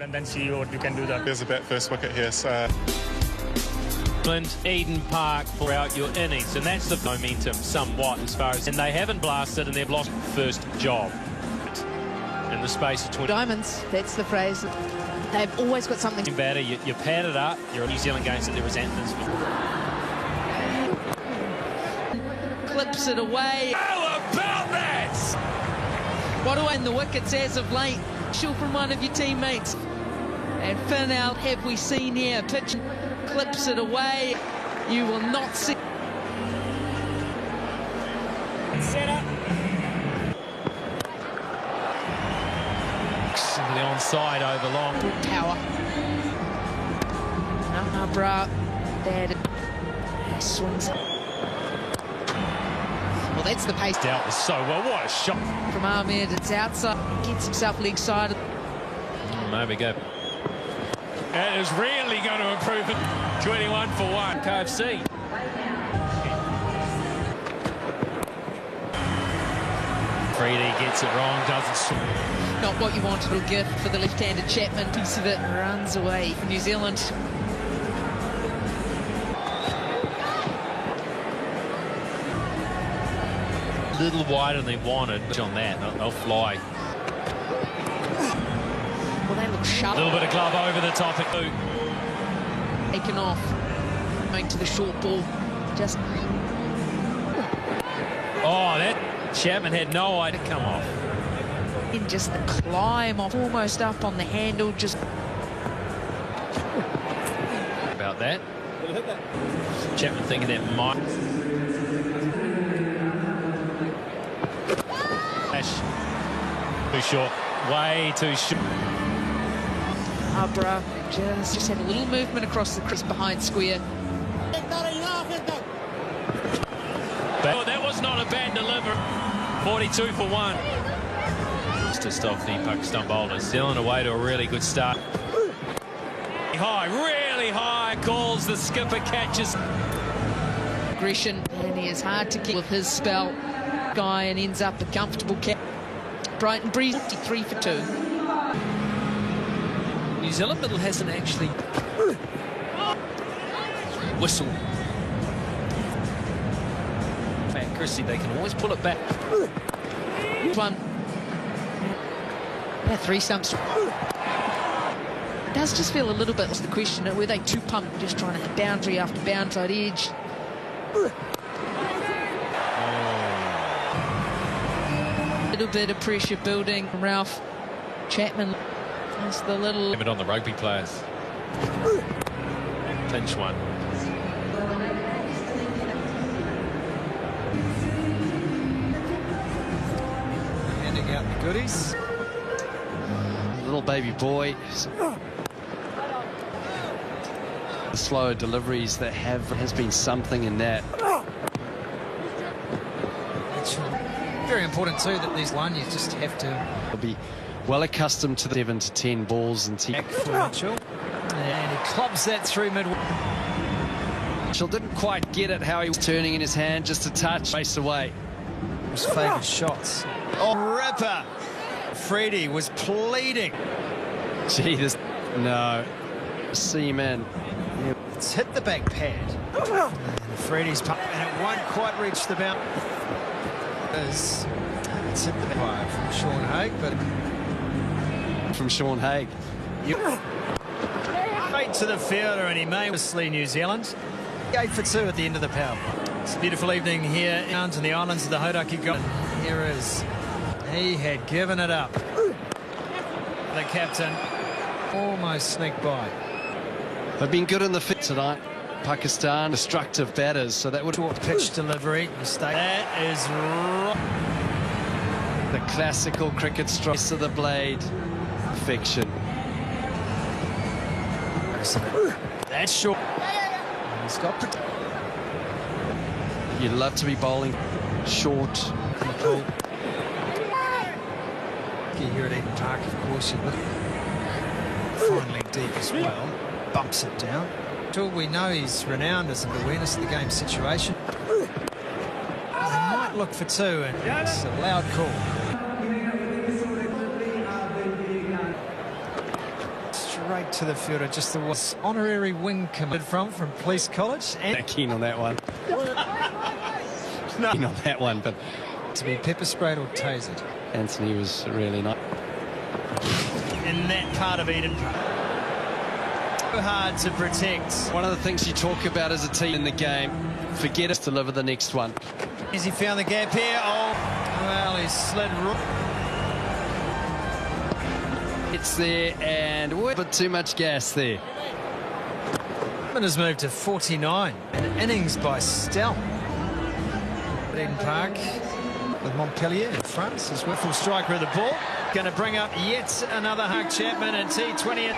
and then see what you can do that. There's a bet first wicket here, so... Eden Park throughout your innings, and that's the momentum somewhat as far as... And they haven't blasted and they've lost first job in the space of 20... Diamonds, that's the phrase. They've always got something... Better, you pad it up, you're New Zealand games that there resentments. Clips it away. How about that? What do I in the wickets as of late? Shoot from one of your teammates. And Finn out, have we seen here? Pitch clips it away. You will not see. Set up. The onside over long. Power. No, bruh. Bad. Swings. Well, that's the pace. Dealt with so well. What a shot. From Ahmed, it's outside. Gets himself leg sided. There we go. That is really going to improve it. 21 for 1. KFC. Freedy gets it wrong, doesn't... Not what you wanted to get for the left-handed Chapman. Piece of it runs away from New Zealand. A little wider than they wanted on that. They'll fly. Well, they look sharp. A little bit of glove over the top. Taken off. Going to the short ball. Just... Oh, that Chapman had no idea to come off. In just the climb off, almost up on the handle, just... About that. Chapman thinking that might... Too short. Way too short. Abra just had a little movement across the crease behind square. Oh, that was not a bad delivery. 42 for 1. Just off the Pakistan bowlers. Still on the way to a really good start. High, really high. Calls, the skipper catches. Aggression, and he is hard to keep with his spell. Guy and ends up a comfortable catch. Brighton breeze, 53 for 2. New Zealand middle hasn't actually whistle. Accuracy, they can always pull it back. One. Yeah, 3 stumps. It does just feel a little bit like the question, were they too pumped, just trying to hit boundary after boundary edge? A little bit of pressure building from Ralph Chapman. That's the little... Limit on the rugby players. Pinch one. Handing out the goodies. Little baby boy. The slow deliveries that has been something in that. Very important too that these one you just have to Be well accustomed to the 7 to 10 balls and back for Mitchell, and he clubs that through mid. Mitchell didn't quite get it how he was turning in his hand, just a touch, raced away. His favoured shots. Oh, ripper! Freedy was pleading. Gee, this no seaman. It's hit the back pad. And Freedy's pump, and it won't quite reach the bound. It's hit the back from Sean Haig, but From Sean Haig. straight to the fielder, and he may obviously New Zealand. 8 for 2 at the end of the power. It's a beautiful evening here in the islands of the Hauraki Gulf. Here is. He had given it up. The captain almost sneaked by. They've been good in the fit tonight. Pakistan, destructive batters, so that would... Short pitch delivery. Mistake. That is right. The classical cricket strokes of the blade. Perfection. That's short. He's got... You'd love to be bowling short. People. Here at Eden Park, of course, you look fine leg deep as well. Bumps it down. Till we know he's renowned as an awareness of the game situation. They might look for 2, and it's a loud call. Straight to the fielder, just the honorary wing committed from Police College. And Keen on that one. no, Keen on that one, but to be pepper sprayed or tasered Anthony was really nice. in that part of Eden Park. So hard to protect. One of the things you talk about as a team in the game, forget us to deliver the next one. As he found the gap here, oh, well, he slid. It's there, and a bit too much gas there. Has moved to 49. An innings by Stell. Eden Park with Montpellier in front. His wiffle striker of the ball. Going to bring up yet another Hug Chapman and T20.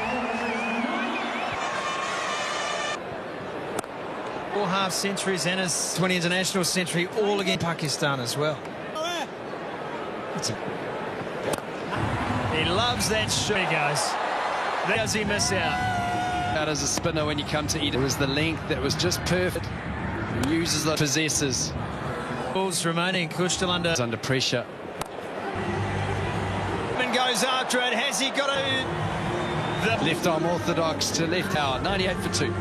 4 half centuries and his 20 international century, all against Pakistan as well. He loves that shot. There he goes. Does he miss out? As a spinner when you come to Eden, it was the length that was just perfect. He uses the possessors. Balls remaining. Kush still under Pressure. And goes after it. Has he got a... Left arm orthodox to left power. 98 for 2.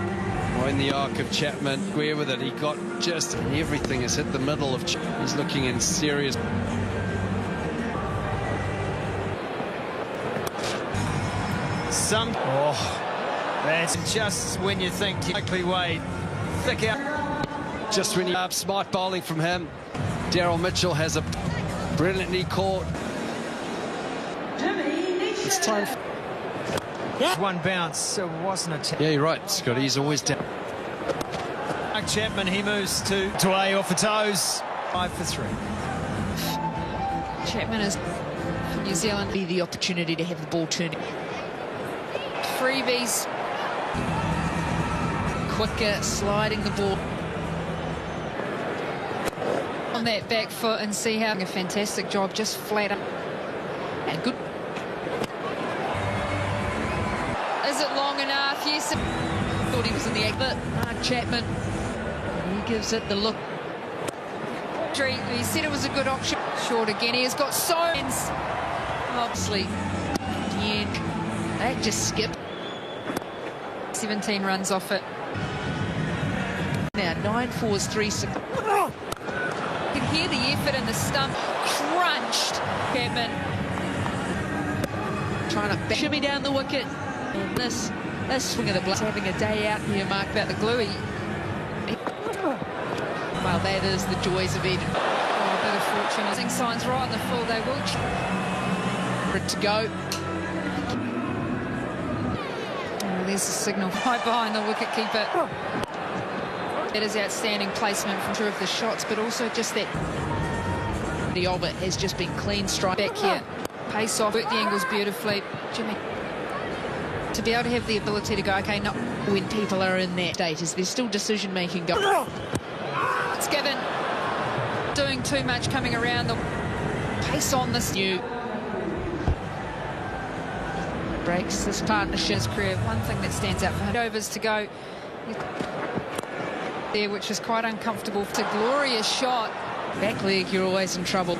In the arc of Chapman, square with it. He got just everything has hit the middle of Chapman. He's looking in serious. That's just when you think you likely way thick out. Just when you up smart bowling from him. Daryl Mitchell has a brilliantly caught. It's time. One bounce, so it wasn't a... Yeah, you're right, Scott. He's always down. Chapman, he moves to A off the toes. 5 for 3. Chapman is for New Zealand. Be the opportunity to have the ball turning. Freebies. Quicker, sliding the ball on that back foot and see how a fantastic job, just flat up. And good. Is it long enough? Yes. Thought he was in the act, but Chapman, he gives it the look. He said it was a good option. Short again. He has got so obviously. Again, that just skipped. 17 runs off it. Now 9 fours, 3 6. You can hear the effort in the stump. Crunched. Chapman trying to shimmy down the wicket. And this swing of the blood, having a day out here, Mark, about the gluey. Well, that is the joys of Eden. Oh, a bit of fortune. Using signs right in the full, they will. For it to go. Oh, there's the signal right behind the wicket-keeper. That is outstanding placement from two of the shots, but also just that the of it has just been clean strike back here. Pace off, work the angles beautifully. Jimmy, to be able to have the ability to go, okay, not when people are in that state, is there's still decision-making going. It's given. Doing too much coming around the pace on this new. Breaks this partnership's career. One thing that stands out for him. Overs to go there, which is quite uncomfortable. It's a glorious shot. Back leg, you're always in trouble.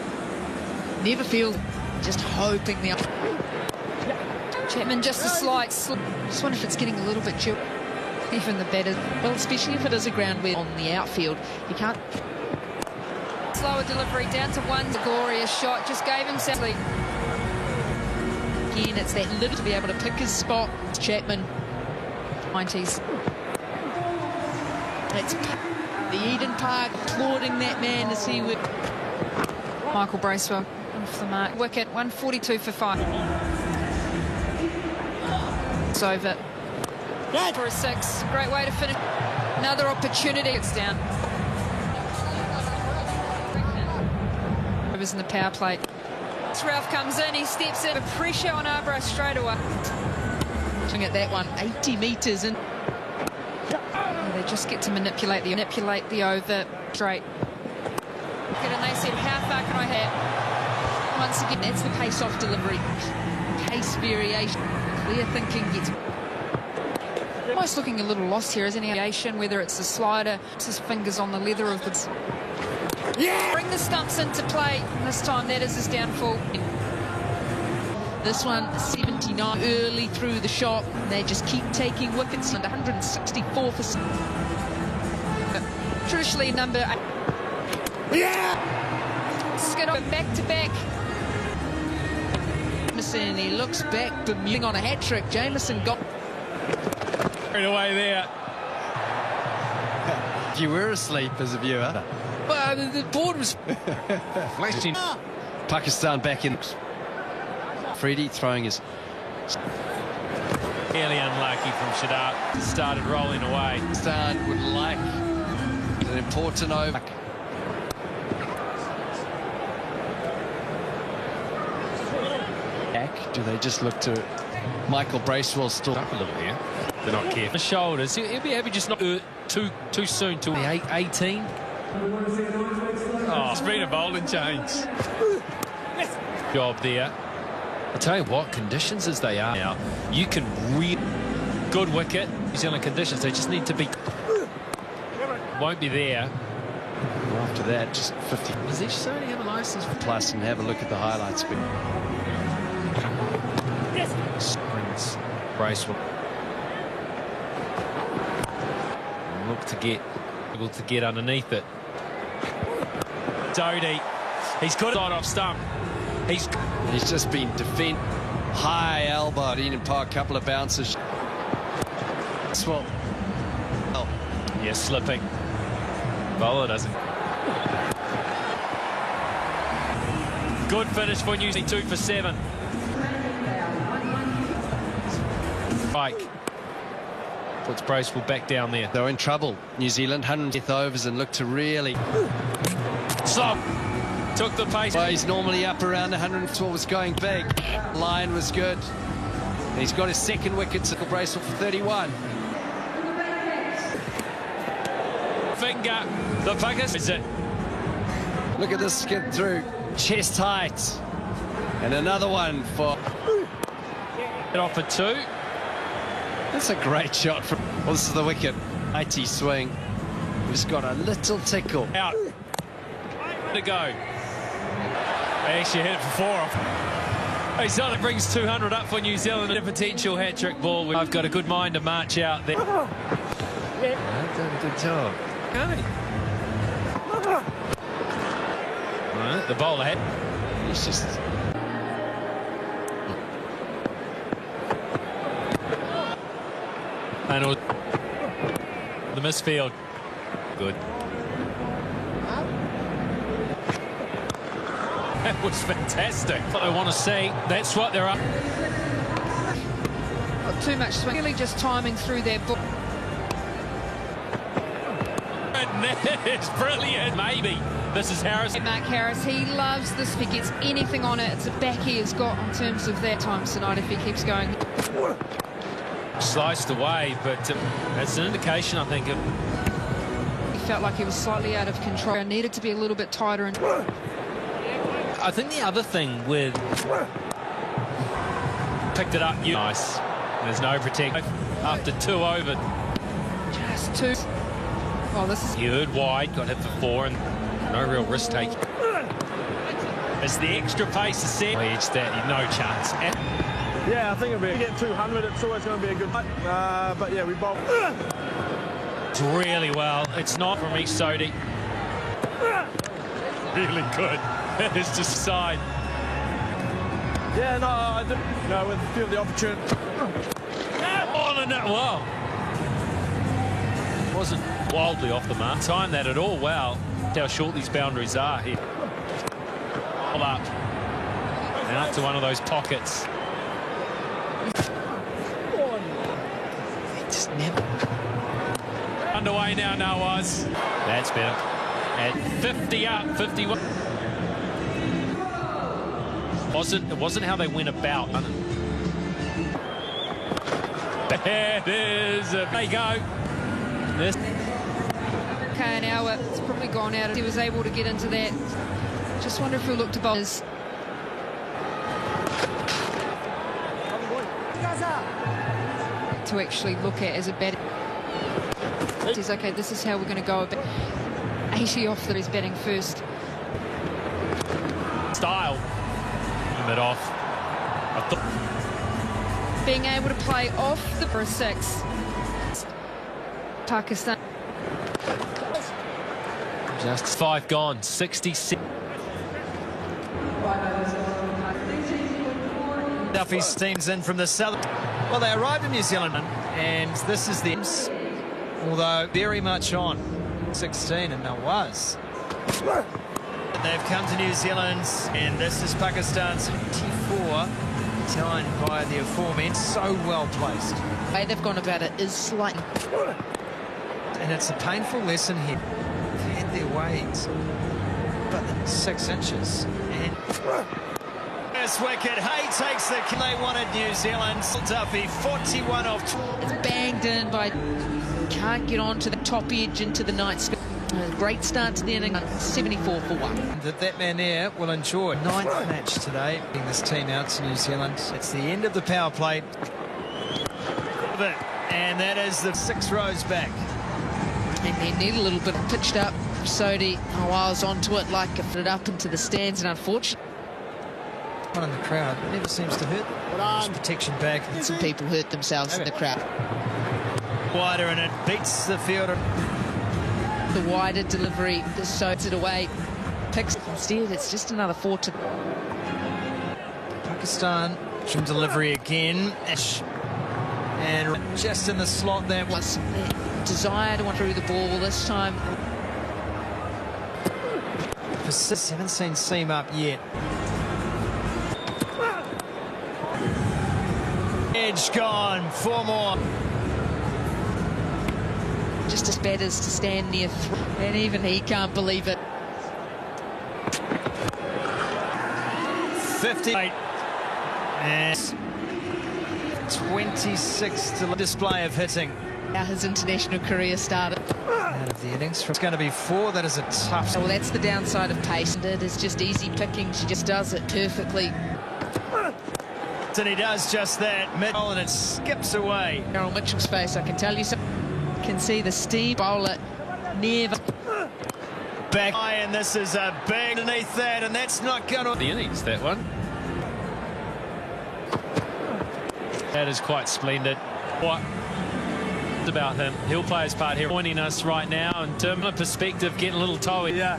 Never feel, just hoping the... Chapman just a slight slip. Just wonder if it's getting a little bit chill. Even the batter, well, especially if it is a ground where on the outfield, you can't. Slower delivery down to 1. A glorious shot, just gave himself. Again, it's that little to be able to pick his spot. It's Chapman, 90s. It's the Eden Park applauding that man as he would. Michael Bracewell off the mark. Wicket, 142 for 5. It's over. For a 6. Great way to finish. Another opportunity. It's down. Overs in the power play. Ralph comes in, he steps in. The pressure on Arbroath straight away. Looking at that one, 80 metres in. They just get to manipulate the over straight. And they said, how far can I have? Once again, that's the pace off delivery. Pace variation. Clear thinking gets... Almost looking a little lost here, isn't he? Whether it's a slider, it's his fingers on the leather of the... Yeah! Bring the stumps into play. And this time, that is his downfall. This one, 79 early through the shot. They just keep taking wickets, and 164 for... Traditionally, number 8. Yeah! Skidder back-to-back. And he looks back, bemusing on a hat-trick. Jamieson got... Right away there. You were asleep as a viewer. Well, the board was flashing. Pakistan back in. Freddie throwing his... Fairly unlucky from Shadar. Started rolling away. Pakistan would like an important over. Do they just look to Michael Bracewell still Up a little here. They're not careful. The shoulders. He'll be happy just not too soon to the 18. Oh, it's been a bowling change. Job there. I tell you what, conditions as they are now, you can really good wicket. New Zealand conditions, they just need to be. Won't be there. After that, just 50. Does each only have a license for plus and have a look at the highlights. Springs Bracewell. Look to get able to get underneath it. Doty, he's got it off stump. He's just been high elbow in and a couple of bounces. Swell. Oh. Yeah, slipping. Bowler doesn't. Good finish for New Zealand, 2 for 7. Pike puts Bracewell back down there. They're in trouble. New Zealand 100th overs and look to really Slop took the pace. Well, he's normally up around 112, was going big. Line was good. And he's got his second wicket. Bracewell for 31. Finger the Pakistan is it. Look at this skid through chest height, and another one for Get off for 2. That's a great shot from. Well, this is the wicket. Mighty swing. He's got a little tickle. Out. To go. They actually hit it for 4 off. It brings 200 up for New Zealand. A potential hat-trick ball. I've got a good mind to march out there. Done a good job. Okay. Right, the bowler head. He's just. And the misfield. Good. That was fantastic. What I want to see, that's what they're up. Not too much swing. Really just timing through their book. And that is brilliant. Maybe. This is Harris. Mark Harris, he loves this. If he gets anything on it, it's a back he has got in terms of that time tonight if he keeps going. Sliced away, but that's an indication, I think, of... He felt like he was slightly out of control. Needed to be a little bit tighter. And I think the other thing with... Picked it up. Nice. There's no protection. After 2 over. Just 2. Oh, this is... You heard wide, got hit for 4, and no real risk taking. As the extra pace is set. Edge that, no chance. Yeah, I think if we get 200, it's always going to be a good fight. But yeah, we both. It's really well. It's not from East Sodi. Really good. It's just side. Yeah, no, I did. No, with a few of the opportunity. Oh, no, wow. Wasn't wildly off the mark. Timed that at all. Wow. How short these boundaries are here. All up. And up to one of those pockets. Just never. Underway now, Nawaz. That's better. At 50 up, 51. It wasn't how they went about. That is. There you go. This. Okay, an hour. It's probably gone out. He was able to get into that. Just wonder if he'll look to bowlers. To actually look at as a batter. He's okay, this is how we're going to go. 80 off that he's batting first. Style. It off. I thought Being able to play off the for a 6. Pakistan. just 5 gone, 66. Duffy's team's in from the south. Well, they arrived in New Zealand, and this is the although very much on 16 and Nawaz. They've come to New Zealand, and this is Pakistan's 24, timed by the aforementioned. So well placed. The way they've gone about it is slightly. And it's a painful lesson here. They've had their ways, but 6 inches. And first wicket, Hay takes the kill. They wanted New Zealand. Duffy, 41 off. It's banged in by. Can't get onto the top edge into the night sky. A great start to the inning. 74 for 1. That man there will enjoy. 9th match today, getting this team out to New Zealand. It's the end of the power play. And that is the 6 rows back. And they need a little bit pitched up. Sodi Nawaz onto it, like it up into the stands, and unfortunately, One in the crowd never seems to hurt. There's protection back. some people hurt themselves in the crowd. Wider, and it beats the fielder. The wider delivery, the soaks it away. Picks instead, it's just another 4 to. Pakistan from delivery again. And just in the slot there Was desire to want through the ball this time. Haven't seen seam up yet. Edge gone. 4 more. Just as bad as to stand near, and even he can't believe it. 58 and 26 to display of hitting. How his international career started. Out of the innings. It's going to be 4. That is a tough. Well, that's the downside of pace. It is just easy picking. She just does it perfectly. And he does just that. Middle, and it skips away. Carol Mitchell's face, I can tell you so. Can see the steam bowler near. Back high, and this is a big underneath that, and that's not going to. the innings, that one. That is quite splendid. What about him? He'll play his part here, joining us right now. In terms of perspective, getting a little toey. Yeah,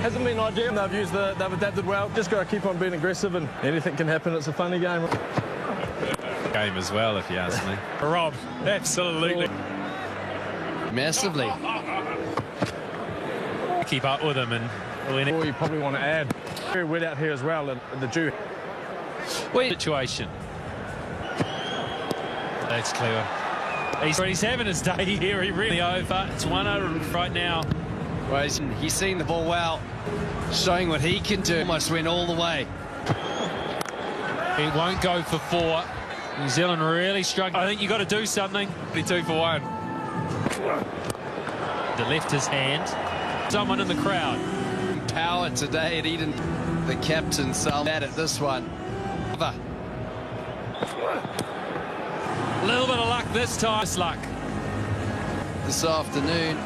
hasn't been ideal. They've adapted well. Just got to keep on being aggressive, and anything can happen. It's a funny game. Game as well, if you ask me. Rob, absolutely. Massively. Keep up with him, and Or you probably want to add. Very wet out here as well, and the dew. situation. That's clever. He's having his day here. He really over. It's 100 right now. Well, he's seen the ball well, showing what he can do. Almost went all the way. He won't go for 4. New Zealand really struggling. I think you've got to do something. 2 for 1. The left his hand. Someone in the crowd. Power today at Eden. The captain, so mad at this one. A little bit of luck this time. Luck. This afternoon,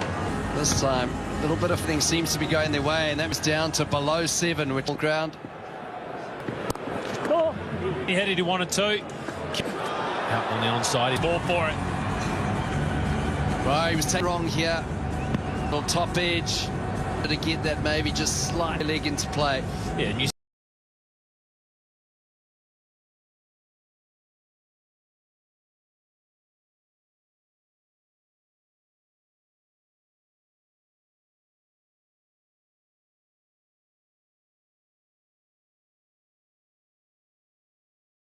this time, a little bit of things seems to be going their way, and that was down to below 7, which ground. He had it, he wanted to. Out on the onside, he ball for it. Well, he was taken wrong here. Little top edge. To get that maybe just slight leg into play. Yeah, New